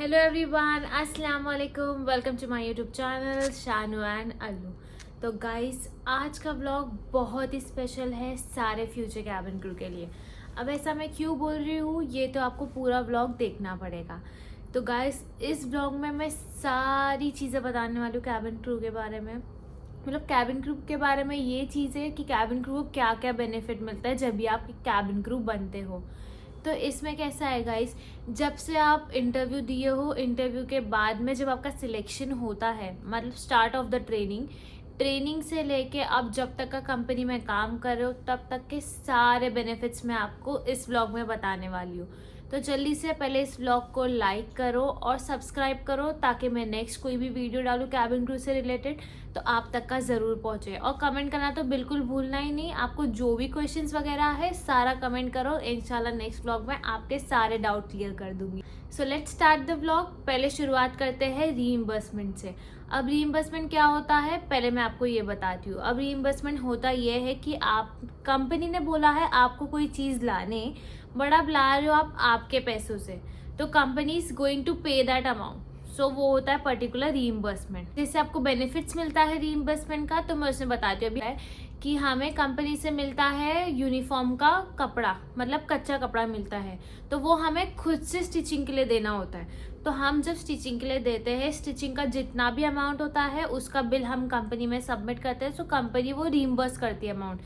Hello everyone, अस्सलाम वालेकुम। Welcome to my YouTube channel Shanu and Allu. तो गाइस, आज का व्लॉग बहुत ही स्पेशल है सारे फ्यूचर कैबिन क्रू के लिए। अब ऐसा मैं क्यों बोल रही हूँ, ये तो आपको पूरा व्लॉग देखना पड़ेगा। तो गाइस, इस व्लॉग में मैं सारी चीज़ें बताने वाली हूँ कैबिन क्रू के बारे में। मतलब कैबिन क्रू के बारे में ये चीज़ है कि कैबिन क्रू को क्या क्या बेनिफिट मिलता है जब भी आप कैबिन क्रू बनते हो। तो इसमें कैसा है गाइस, जब से आप इंटरव्यू दिए हो, इंटरव्यू के बाद में जब आपका सिलेक्शन होता है, मतलब स्टार्ट ऑफ द ट्रेनिंग से लेके अब जब तक का कंपनी में काम कर रहे हो तब तक के सारे बेनिफिट्स मैं आपको इस व्लॉग में बताने वाली हूँ। तो जल्दी से पहले इस व्लॉग को लाइक करो और सब्सक्राइब करो ताकि मैं नेक्स्ट कोई भी वीडियो डालूँ कैबिन क्रू से रिलेटेड तो आप तक का ज़रूर पहुँचे। और कमेंट करना तो बिल्कुल भूलना ही नहीं। आपको जो भी क्वेश्चंस वगैरह है सारा कमेंट करो, इंशाल्लाह नेक्स्ट व्लॉग में आपके सारे डाउट क्लियर कर दूंगी। So let's start the vlog. पहले शुरुआत करते हैं रीइंबर्समेंट से। अब रीइंबर्समेंट क्या होता है पहले मैं आपको ये बताती हूँ। अब रीइंबर्समेंट होता ये है कि आप, कंपनी ने बोला है आपको कोई चीज़ लाने, बट आप ला रहे हो आप आपके पैसों से, तो कंपनी इज गोइंग टू पे दैट अमाउंट। सो वो होता है पर्टिकुलर रीइंबर्समेंट। जिससे आपको बेनिफिट्स मिलता है रीइंबर्समेंट का, तो मैं उसमें बताती हूँ अभी है कि हमें कंपनी से मिलता है यूनिफॉर्म का कपड़ा, मतलब कच्चा कपड़ा मिलता है, तो वो हमें खुद से स्टिचिंग के लिए देना होता है। तो हम जब स्टिचिंग के लिए देते हैं, स्टिचिंग का जितना भी अमाउंट होता है उसका बिल हम कंपनी में सबमिट करते हैं, सो कंपनी वो रीइंबर्स करती है अमाउंट।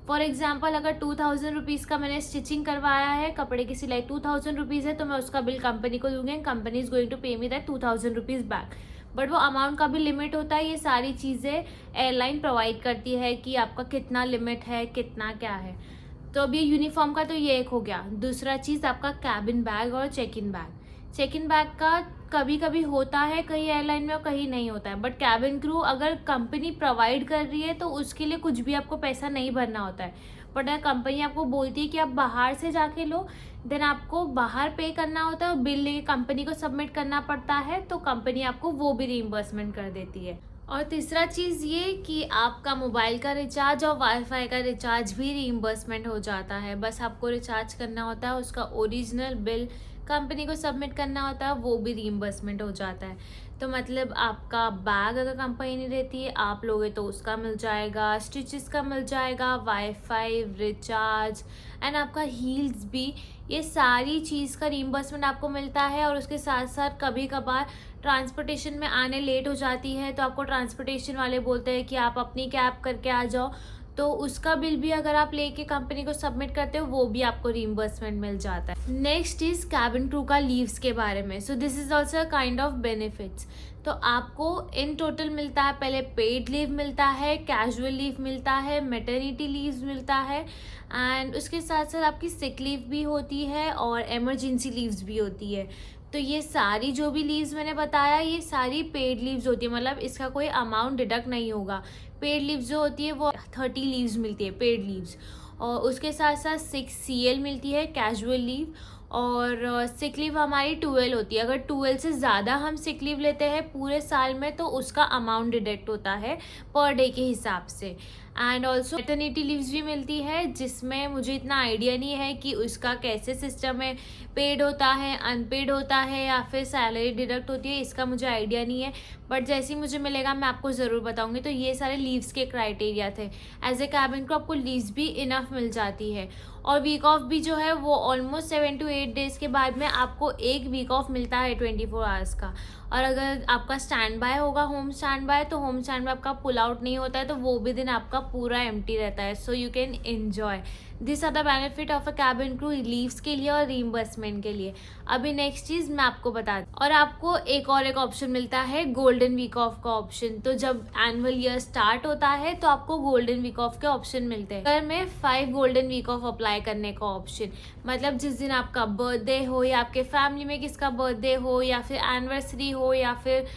फॉर एग्जाम्पल, अगर 2000 रुपीज़ का मैंने स्टिचिंग करवाया है, कपड़े की सिलाई 2000 रुपीज़ है, तो मैं उसका बिल कंपनी को दूंगी। कंपनी इज गोइंग टू पे me that 2000 rupees back. But वो अमाउंट का भी लिमिट होता है। ये सारी चीज़ें एयरलाइन प्रोवाइड करती है कि आपका कितना लिमिट है, कितना क्या है। तो अब ये यूनिफॉर्म का तो ये एक हो गया। दूसरा चीज़ आपका कैबिन बैग और check in bag. Check in bag का कभी कभी होता है कहीं एयरलाइन में और कहीं नहीं होता है, बट कैबिन क्रू अगर कंपनी प्रोवाइड कर रही है तो उसके लिए कुछ भी आपको पैसा नहीं भरना होता है। बट अगर कंपनी आपको बोलती है कि आप बाहर से जाके लो, देन आपको बाहर पे करना होता है और बिल लेके कंपनी को सबमिट करना पड़ता है, तो कंपनी आपको वो भी रीइंबर्समेंट कर देती है। और तीसरा चीज़ ये कि आपका मोबाइल का रिचार्ज और वाईफाई का रिचार्ज भी रीइंबर्समेंट हो जाता है। बस आपको रिचार्ज करना होता है, उसका ओरिजिनल बिल कंपनी को सबमिट करना होता है, वो भी रीइंबर्समेंट हो जाता है। तो मतलब आपका बैग अगर कंपनी नहीं देती है, आप लोगे तो उसका मिल जाएगा, स्टिचेस का मिल जाएगा, वाईफाई, रिचार्ज एंड आपका हील्स भी। ये सारी चीज़ का रीइंबर्समेंट आपको मिलता है। और उसके साथ साथ कभी कभार ट्रांसपोर्टेशन में आने लेट हो जाती है तो आपको ट्रांसपोर्टेशन वाले बोलते हैं कि आप अपनी कैब करके आ जाओ, तो उसका बिल भी अगर आप लेके कंपनी को सबमिट करते हो वो भी आपको रीइंबर्समेंट मिल जाता है। नेक्स्ट इज कैबिन क्रू का लीव्स के बारे में। So this is also kind of benefits. तो आपको इन टोटल मिलता है, पहले पेड लीव मिलता है, कैजुअल लीव मिलता है, मैटरनिटी लीव मिलता है, एंड उसके साथ साथ आपकी सिक लीव भी होती है और एमरजेंसी लीव्स भी होती है। तो ये सारी जो भी लीव्स मैंने बताया ये सारी पेड लीव्स होती है, मतलब इसका कोई अमाउंट डिडक्ट नहीं होगा। पेड लीव्स जो होती है वो 30 लीव्स मिलती है पेड लीव्स। और उसके साथ साथ 6 CL मिलती है कैजुअल लीव। और सिक लीव हमारी 12 होती है। अगर 12 से ज़्यादा हम सिक लीव लेते हैं पूरे साल में तो उसका अमाउंट डिडक्ट होता है पर डे के हिसाब से। एंड ऑल्सो मैटरनिटी लीव्स भी मिलती है, जिसमें मुझे इतना आइडिया नहीं है कि उसका कैसे सिस्टम है, पेड होता है, अनपेड होता है या फिर सैलरी डिडक्ट होती है, इसका मुझे आइडिया नहीं है। बट जैसे ही मुझे मिलेगा मैं आपको ज़रूर बताऊंगी। तो ये सारे लीव्स के क्राइटेरिया थे। एज ए कैबिन को आपको लीव्स भी इनफ मिल जाती है। और वीक ऑफ भी जो है वो ऑलमोस्ट 7 to 8 डेज़ के बाद में आपको एक वीक ऑफ मिलता है 24 आवर्स का। और अगर आपका स्टैंड बाय होगा, होम स्टैंड बाय, तो होम स्टैंड बाय आपका पुल आउट नहीं होता है, तो वो भी दिन आपका पूरा एम्प्टी रहता है। So you can enjoy this are the benefit of a cabin crew leaves के लिए और रीइंबर्समेंट के लिए। अभी नेक्स्ट चीज़ मैं आपको बता दूँ। और आपको एक और एक ऑप्शन मिलता है गोल्डन वीक ऑफ का ऑप्शन। तो जब एनुअल ईयर स्टार्ट होता है तो आपको गोल्डन वीक ऑफ के ऑप्शन मिलते हैं। अगर में 5 गोल्डन वीक ऑफ अप्लाई करने का ऑप्शन, मतलब जिस दिन आपका बर्थडे हो या आपके फैमिली में किसका बर्थडे हो या फिर एनिवर्सरी हो या फिर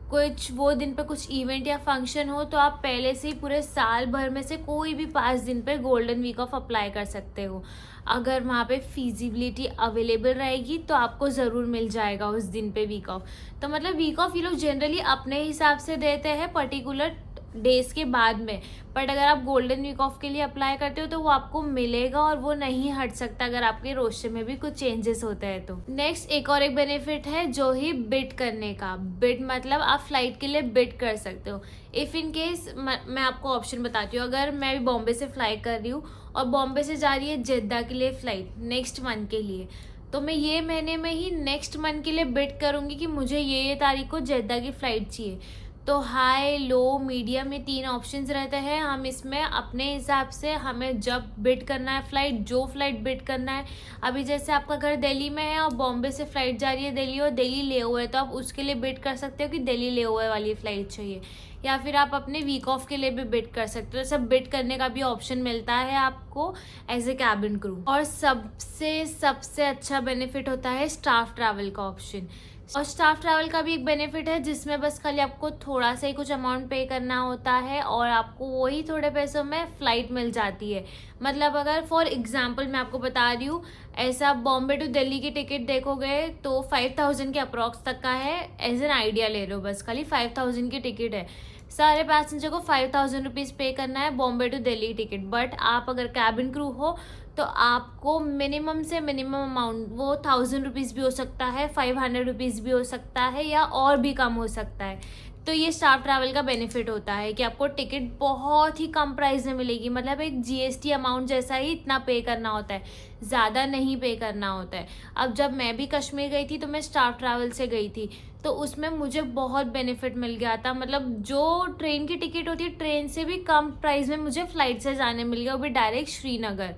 कुछ वो दिन पे कुछ इवेंट या फंक्शन हो, तो आप पहले से ही पूरे साल भर में से कोई भी 5 दिन पे गोल्डन वीक ऑफ अप्लाई कर सकते हो। अगर वहाँ पे फिजिबिलिटी अवेलेबल रहेगी तो आपको ज़रूर मिल जाएगा उस दिन पे वीक ऑफ। तो मतलब वीक ऑफ ये लोग जनरली अपने हिसाब से देते हैं, पर्टिकुलर डेज के बाद में। बट अगर आप गोल्डन वीक ऑफ के लिए अप्लाई करते हो तो वो आपको मिलेगा और वो नहीं हट सकता अगर आपके रोस्टर में भी कुछ चेंजेस होते हैं तो। नेक्स्ट एक और एक बेनिफिट है जो ही बिड करने का। बिड मतलब आप फ्लाइट के लिए बिड कर सकते हो। इफ़ इन केस मैं आपको ऑप्शन बताती हूँ, अगर मैं भी बॉम्बे से फ्लाई कर रही हूँ और बॉम्बे से जा रही है जेद्दा के लिए फ़्लाइट नेक्स्ट मंथ के लिए, तो मैं ये महीने में ही नेक्स्ट मंथ के लिए बिड करूँगी कि मुझे ये तारीख को जेद्दा की फ़्लाइट चाहिए। तो हाई, लो, मीडियम, ये 3 ऑप्शंस रहते हैं। हम इसमें अपने हिसाब से हमें जब बिड करना है फ़्लाइट, जो फ़्लाइट बिड करना है। अभी जैसे आपका घर दिल्ली में है और बॉम्बे से फ़्लाइट जा रही है दिल्ली और दिल्ली ले ओवर है, तो आप उसके लिए बिड कर सकते हो कि दिल्ली ले ओवर वाली फ़्लाइट चाहिए, या फिर आप अपने वीक ऑफ के लिए भी बिड कर सकते हो। सब बिड करने का भी ऑप्शन मिलता है आपको एज ए कैबिन क्रू। और सबसे अच्छा बेनिफिट होता है स्टाफ ट्रैवल का ऑप्शन। और स्टाफ ट्रैवल का भी एक बेनिफिट है जिसमें बस खाली आपको थोड़ा सा ही कुछ अमाउंट पे करना होता है और आपको वही थोड़े पैसों में फ़्लाइट मिल जाती है। मतलब अगर फॉर एग्जांपल मैं आपको बता रही हूँ, ऐसा बॉम्बे टू दिल्ली की टिकट देखोगे तो 5000 के अप्रॉक्स तक का है। एज एन आइडिया ले रहे हो, बस खाली 5000 की टिकट है। सारे पैसेंजर को 5000 रुपीज़ पे करना है Bombay to Delhi ticket. But आप अगर कैबिन क्रू हो तो आपको मिनिमम से मिनिमम अमाउंट वो 1000 रुपीज़ भी हो सकता है, 500 रुपीज़ भी हो सकता है, या और भी कम हो सकता है। तो ये स्टाफ ट्रैवल का बेनिफिट होता है कि आपको टिकट बहुत ही कम प्राइस में मिलेगी। मतलब एक जीएसटी अमाउंट जैसा ही इतना पे करना होता है, ज़्यादा नहीं पे करना होता है। अब जब मैं भी कश्मीर गई थी तो मैं स्टाफ ट्रैवल से गई थी, तो उसमें मुझे बहुत बेनिफिट मिल गया था। मतलब जो ट्रेन की टिकट होती है ट्रेन से भी कम प्राइस में मुझे फ़्लाइट से जाने मिल गया, वो भी डायरेक्ट श्रीनगर।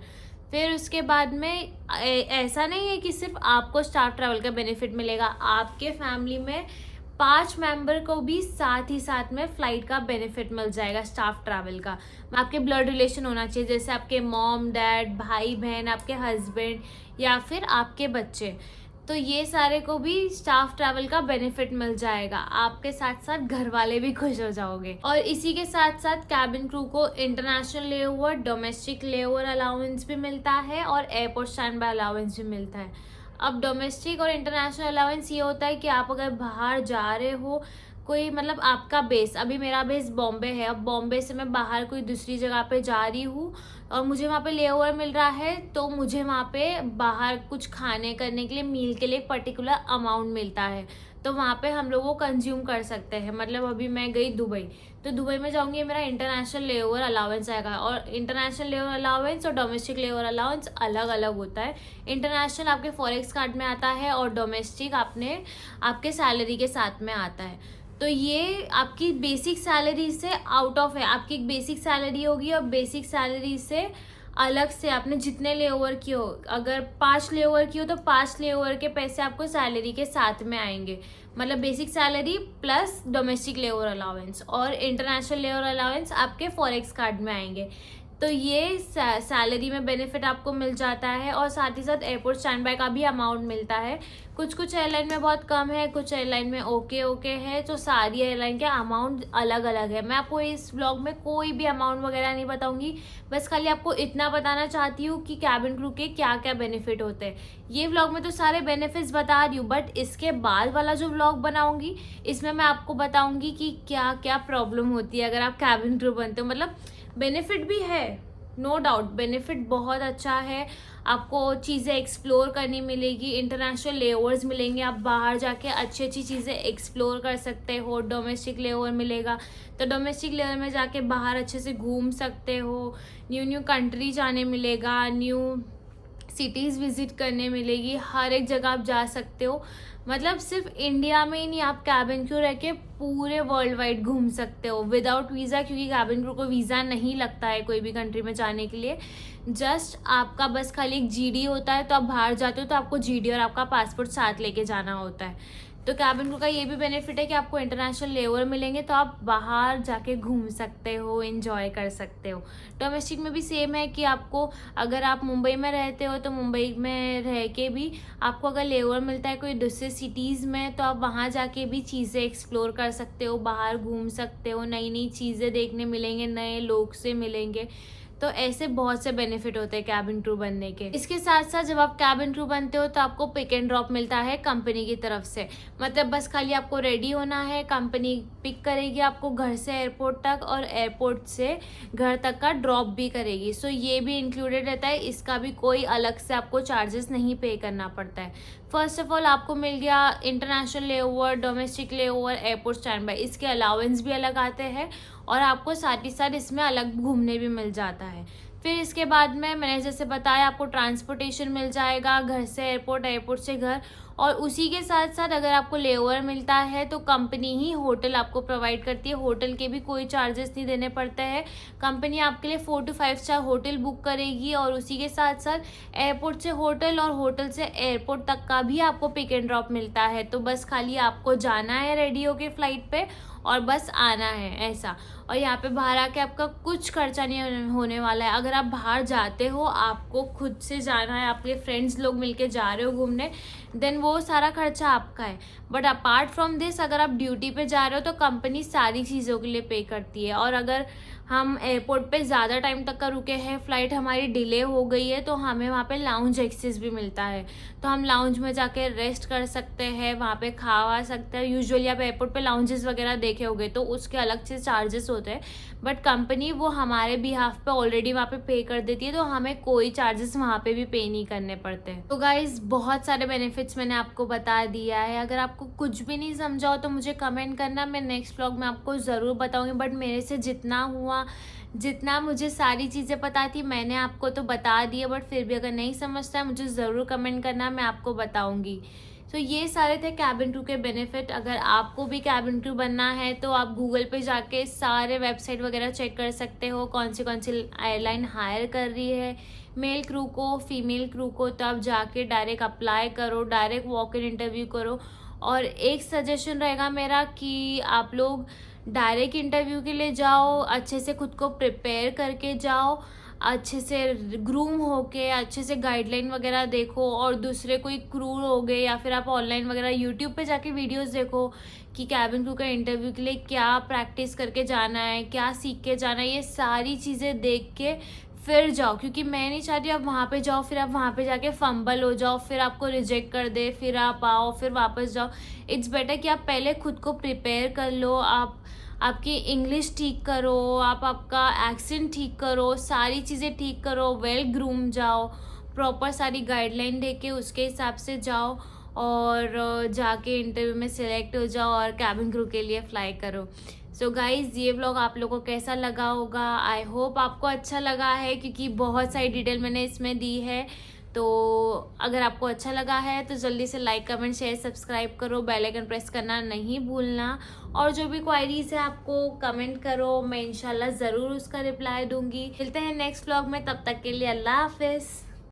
फिर उसके बाद में ऐसा नहीं है कि सिर्फ आपको स्टाफ ट्रैवल का बेनिफिट मिलेगा, आपके फैमिली में 5 मेंबर को भी साथ ही साथ में फ़्लाइट का बेनिफिट मिल जाएगा स्टाफ ट्रैवल का। आपके ब्लड रिलेशन होना चाहिए, जैसे आपके मॉम डैड, भाई बहन, आपके हस्बैंड या फिर आपके बच्चे। तो ये सारे को भी स्टाफ ट्रैवल का बेनिफिट मिल जाएगा। आपके साथ साथ घर वाले भी खुश हो जाओगे। और इसी के साथ साथ कैबिन क्रू को इंटरनेशनल ले ओवर, डोमेस्टिक ले ओवर अलाउंस भी मिलता है और एयरपोर्ट स्टैंड बाय अलाउंस भी मिलता है। अब डोमेस्टिक और इंटरनेशनल अलाउंस ये होता है कि आप अगर बाहर जा रहे हो, कोई मतलब आपका बेस, अभी मेरा बेस बॉम्बे है, अब बॉम्बे से मैं बाहर कोई दूसरी जगह पे जा रही हूँ और मुझे वहाँ पे ले ओवर मिल रहा है, तो मुझे वहाँ पे बाहर कुछ खाने करने के लिए मील के लिए एक पर्टिकुलर अमाउंट मिलता है, तो वहाँ पे हम लोग वो कंज्यूम कर सकते हैं। मतलब अभी मैं गई दुबई, तो दुबई में जाऊँगी, मेरा इंटरनेशनल ले ओवर अलाउंस आएगा। और इंटरनेशनल ले ओवर अलाउंस और डोमेस्टिक ले ओवर अलाउंस अलग अलग होता है। इंटरनेशनल आपके फॉरेक्स कार्ड में आता है और डोमेस्टिक आपके सैलरी के साथ में आता है। तो ये आपकी बेसिक सैलरी से आउट ऑफ है। आपकी एक बेसिक सैलरी होगी और बेसिक सैलरी से अलग से आपने जितने ले ओवर किए हो, अगर 5 ले ओवर किए हो तो 5 ले ओवर के पैसे आपको सैलरी के साथ में आएंगे। मतलब बेसिक सैलरी प्लस डोमेस्टिक ले ओवर अलाउंस और इंटरनेशनल ले ओवर अलाउंस आपके फॉरेक्स कार्ड में आएंगे। तो ये सैलरी में बेनिफिट आपको मिल जाता है और साथ ही साथ एयरपोर्ट स्टैंड बाय का भी अमाउंट मिलता है। कुछ एयरलाइन में बहुत कम है, कुछ एयरलाइन में ओके है। तो सारी एयरलाइन के अमाउंट अलग अलग है। मैं आपको इस ब्लॉग में कोई भी अमाउंट वगैरह नहीं बताऊंगी, बस खाली आपको इतना बताना चाहती हूँ कि कैबिन क्रू के क्या क्या बेनिफिट होते हैं। ये व्लॉग में तो सारे बेनिफिट्स बता रही हूँ, बट इसके बाद वाला जो व्लॉग बनाऊंगी इसमें मैं आपको बताऊंगी कि क्या क्या प्रॉब्लम होती है अगर आप कैबिन क्रू बनते हो। मतलब बेनिफिट भी है, नो डाउट बेनिफिट बहुत अच्छा है। आपको चीज़ें एक्सप्लोर करनी मिलेगी, इंटरनेशनल लेओवर्स मिलेंगे, आप बाहर जाके अच्छी चीज़ें एक्सप्लोर कर सकते हो। डोमेस्टिक लेओवर मिलेगा तो डोमेस्टिक लेओवर में जाके बाहर अच्छे से घूम सकते हो। न्यू कंट्री जाने मिलेगा, न्यू सिटीज़ विजिट करने मिलेगी, हर एक जगह आप जा सकते हो। मतलब सिर्फ इंडिया में ही नहीं, आप कैबिन क्रू रह के पूरे वर्ल्ड वाइड घूम सकते हो विदाउट वीज़ा, क्योंकि कैबिन क्रू को वीज़ा नहीं लगता है कोई भी कंट्री में जाने के लिए। जस्ट आपका बस खाली एक जीडी होता है, तो आप बाहर जाते हो तो आपको जीडी और आपका पासपोर्ट साथ लेके जाना होता है। तो कैबिन क्रू का ये भी बेनिफिट है कि आपको इंटरनेशनल लेओवर मिलेंगे, तो आप बाहर जाके घूम सकते हो, एंजॉय कर सकते हो। डोमेस्टिक में भी सेम है कि आपको, अगर आप मुंबई में रहते हो तो मुंबई में रह के भी आपको अगर लेओवर मिलता है कोई दूसरे सिटीज़ में, तो आप वहाँ जाके भी चीज़ें एक्सप्लोर कर सकते हो, बाहर घूम सकते हो, नई नई चीज़ें देखने मिलेंगे, नए लोग से मिलेंगे। तो ऐसे बहुत से बेनिफिट होते हैं कैबिन क्रू बनने के। इसके साथ साथ जब आप कैबिन क्रू बनते हो तो आपको पिक एंड ड्रॉप मिलता है कंपनी की तरफ से। मतलब बस खाली आपको रेडी होना है, कंपनी पिक करेगी आपको घर से एयरपोर्ट तक और एयरपोर्ट से घर तक का ड्रॉप भी करेगी। सो ये भी इंक्लूडेड रहता है, इसका भी कोई अलग से आपको चार्जेस नहीं पे करना पड़ता है। फर्स्ट ऑफ ऑल आपको मिल गया इंटरनेशनल ले ओवर, डोमेस्टिक ले ओवर, एयरपोर्ट स्टैंड बाय, इसके अलाउंस भी अलग आते हैं और आपको साथ ही साथ इसमें अलग घूमने भी मिल जाता है। फिर इसके बाद में मैंने जैसे बताया आपको ट्रांसपोर्टेशन मिल जाएगा घर से एयरपोर्ट, एयरपोर्ट से घर, और उसी के साथ साथ अगर आपको लेओवर मिलता है तो कंपनी ही होटल आपको प्रोवाइड करती है। होटल के भी कोई चार्जेस नहीं देने पड़ते हैं, कंपनी आपके लिए 4 to 5 स्टार होटल बुक करेगी और उसी के साथ साथ एयरपोर्ट से होटल और होटल से एयरपोर्ट तक का भी आपको पिक एंड ड्रॉप मिलता है। तो बस खाली आपको जाना है रेडी होके फ्लाइट पे और बस आना है ऐसा। और यहाँ पे बाहर आके आपका कुछ खर्चा नहीं होने वाला है। अगर आप बाहर जाते हो, आपको खुद से जाना है, आपके फ्रेंड्स लोग मिलके जा रहे हो घूमने, देन वो सारा खर्चा आपका है। बट अपार्ट फ्रॉम दिस अगर आप ड्यूटी पे जा रहे हो तो कंपनी सारी चीज़ों के लिए पे करती है। और अगर हम एयरपोर्ट पे ज़्यादा टाइम तक का रुके हैं, फ़्लाइट हमारी डिले हो गई है, तो हमें वहाँ पे लाउंज एक्सेस भी मिलता है। तो हम लाउंज में जाके रेस्ट कर सकते हैं, वहाँ पे खा सकते हैं। यूजुअली आप एयरपोर्ट पे लाउंजेस वगैरह देखे होंगे तो उसके अलग से चार्जेस होते हैं, बट कंपनी वो हमारे बिहाफ पे ऑलरेडी वहाँ पे कर देती है, तो हमें कोई चार्जेस वहाँ पे भी पे नहीं करने पड़ते। तो गाइज बहुत सारे बेनिफिट्स मैंने आपको बता दिया है। अगर आपको कुछ भी नहीं समझा हो तो मुझे कमेंट करना, मैं नेक्स्ट व्लॉग में आपको ज़रूर बताऊँगी। बट मेरे से जितना हुआ, जितना मुझे सारी चीज़ें पता थी मैंने आपको तो बता दी है। बट फिर भी अगर नहीं समझता है मुझे ज़रूर कमेंट करना, मैं आपको बताऊँगी। तो ये सारे थे कैबिन क्रू के बेनिफिट। अगर आपको भी कैबिन क्रू बनना है तो आप गूगल पे जाके सारे वेबसाइट वगैरह चेक कर सकते हो कौन सी एयरलाइन हायर कर रही है मेल क्रू को, फीमेल क्रू को। तब जाके डायरेक्ट अप्लाई करो, डायरेक्ट वॉक इन इंटरव्यू करो। और एक सजेशन रहेगा मेरा कि आप लोग डायरेक्ट इंटरव्यू के लिए जाओ, अच्छे से खुद को प्रिपेयर करके जाओ, अच्छे से ग्रूम होके, अच्छे से गाइडलाइन वगैरह देखो। और दूसरे कोई क्रू हो गए या फिर आप ऑनलाइन वगैरह यूट्यूब पे जाके वीडियोस देखो कि कैबिन क्रू का इंटरव्यू के लिए क्या प्रैक्टिस करके जाना है, क्या सीख के जाना है। ये सारी चीज़ें देख के फिर जाओ, क्योंकि मैं नहीं चाहती आप वहाँ पे जाओ फिर आप वहाँ पे जाके फंबल हो जाओ, फिर आपको रिजेक्ट कर दे, फिर आप आओ फिर वापस जाओ। इट्स बेटर कि आप पहले खुद को प्रिपेयर कर लो, आप आपकी इंग्लिश ठीक करो, आप आपका एक्सेंट ठीक करो, सारी चीज़ें ठीक करो, वेल ग्रूम जाओ, प्रॉपर सारी गाइडलाइन दे के उसके हिसाब से जाओ और जाके इंटरव्यू में सिलेक्ट हो जाओ और कैबिन क्रू के लिए फ्लाई करो। सो गाइज़ ये व्लॉग आप लोगों को कैसा लगा होगा? आई होप आपको अच्छा लगा है, क्योंकि बहुत सारी डिटेल मैंने इसमें दी है। तो अगर आपको अच्छा लगा है तो जल्दी से लाइक, कमेंट, शेयर, सब्सक्राइब करो, बेल आइकन प्रेस करना नहीं भूलना। और जो भी क्वायरीज है आपको कमेंट करो, मैं इंशाल्लाह ज़रूर उसका रिप्लाई दूंगी। मिलते हैं नेक्स्ट व्लॉग में, तब तक के लिए अल्लाह हाफिज़।